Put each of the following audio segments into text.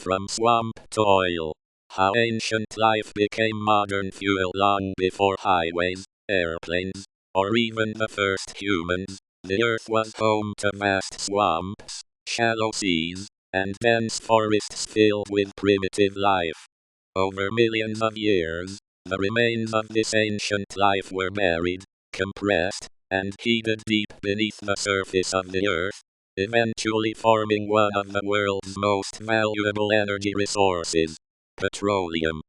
from swamp to oil. How ancient life became modern fuel long before highways, airplanes, or even the first humans. The Earth was home to vast swamps, shallow seas, and dense forests filled with primitive life. Over millions of years, the remains of this ancient life were buried, compressed, and heated deep beneath the surface of the Earth, eventually forming one of the world's most valuable energy resources, petroleum.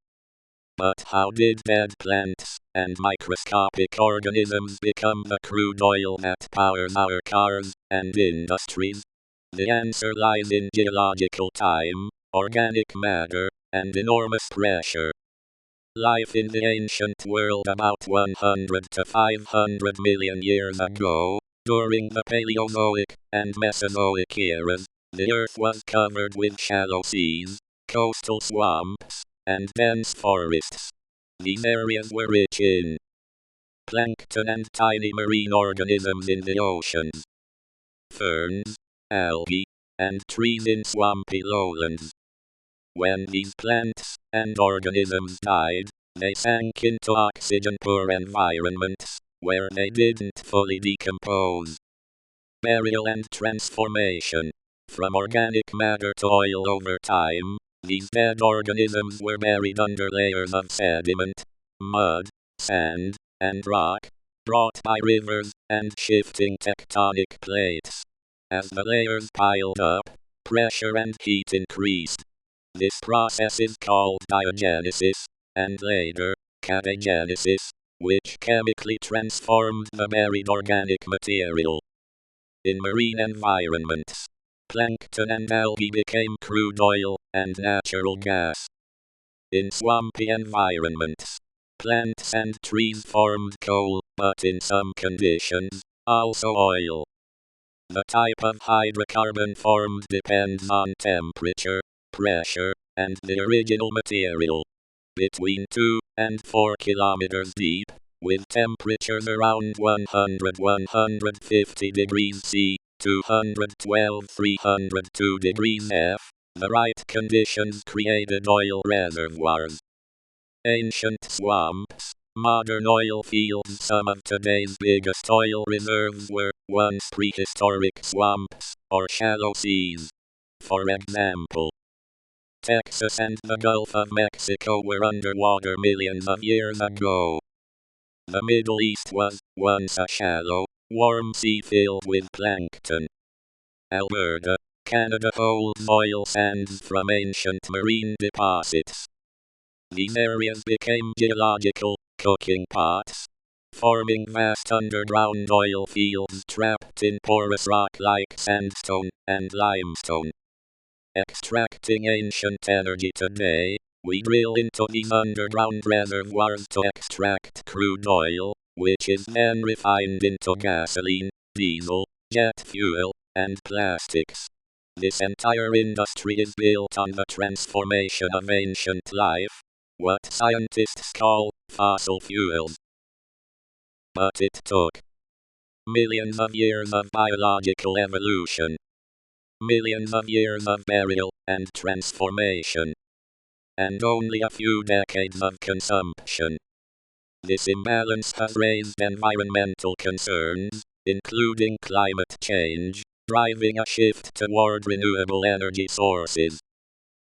But how did dead plants and microscopic organisms become the crude oil that powers our cars and industries? The answer lies in geological time, organic matter, and enormous pressure. Life in the ancient world about 100 to 500 million years ago, during the Paleozoic and Mesozoic eras, the Earth was covered with shallow seas, coastal swamps, and dense forests. These areas were rich in plankton and tiny marine organisms in the oceans, ferns, algae, and trees in swampy lowlands. When these plants and organisms died, they sank into oxygen-poor environments, where they didn't fully decompose. Burial and transformation. From organic matter to oil over time, these dead organisms were buried under layers of sediment, mud, sand, and rock, brought by rivers and shifting tectonic plates. As the layers piled up, pressure and heat increased. This process is called diagenesis, and later, catagenesis, which chemically transformed the buried organic material. In marine environments, plankton and algae became crude oil and natural gas. In swampy environments, plants and trees formed coal, but in some conditions, also oil. The type of hydrocarbon formed depends on temperature, pressure, and the original material. Between 2 and 4 kilometers deep, with temperatures around 100-150 degrees C, 212-302 degrees F, the right conditions created oil reservoirs. Ancient swamps, modern oil fields. Some of today's biggest oil reserves were once prehistoric swamps, or shallow seas. For example, Texas and the Gulf of Mexico were underwater millions of years ago. The Middle East was once a shallow, warm sea filled with plankton. Alberta, Canada holds oil sands from ancient marine deposits. These areas became geological cooking pots, forming vast underground oil fields trapped in porous rock like sandstone and limestone. Extracting ancient energy today, we drill into these underground reservoirs to extract crude oil, which is then refined into gasoline, diesel, jet fuel, and plastics. This entire industry is built on the transformation of ancient life, what scientists call fossil fuels. But it took millions of years of biological evolution, millions of years of burial and transformation, and only a few decades of consumption. This imbalance has raised environmental concerns, including climate change, driving a shift toward renewable energy sources.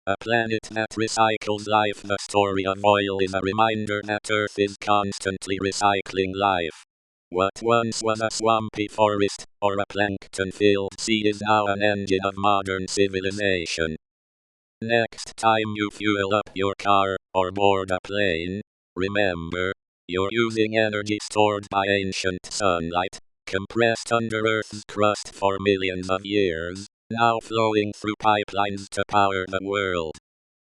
A planet that recycles life. The story of oil is a reminder that Earth is constantly recycling life. What once was a swampy forest or a plankton-filled sea is now an engine of modern civilization. Next time you fuel up your car or board a plane, remember, you're using energy stored by ancient sunlight, compressed under Earth's crust for millions of years, now flowing through pipelines to power the world.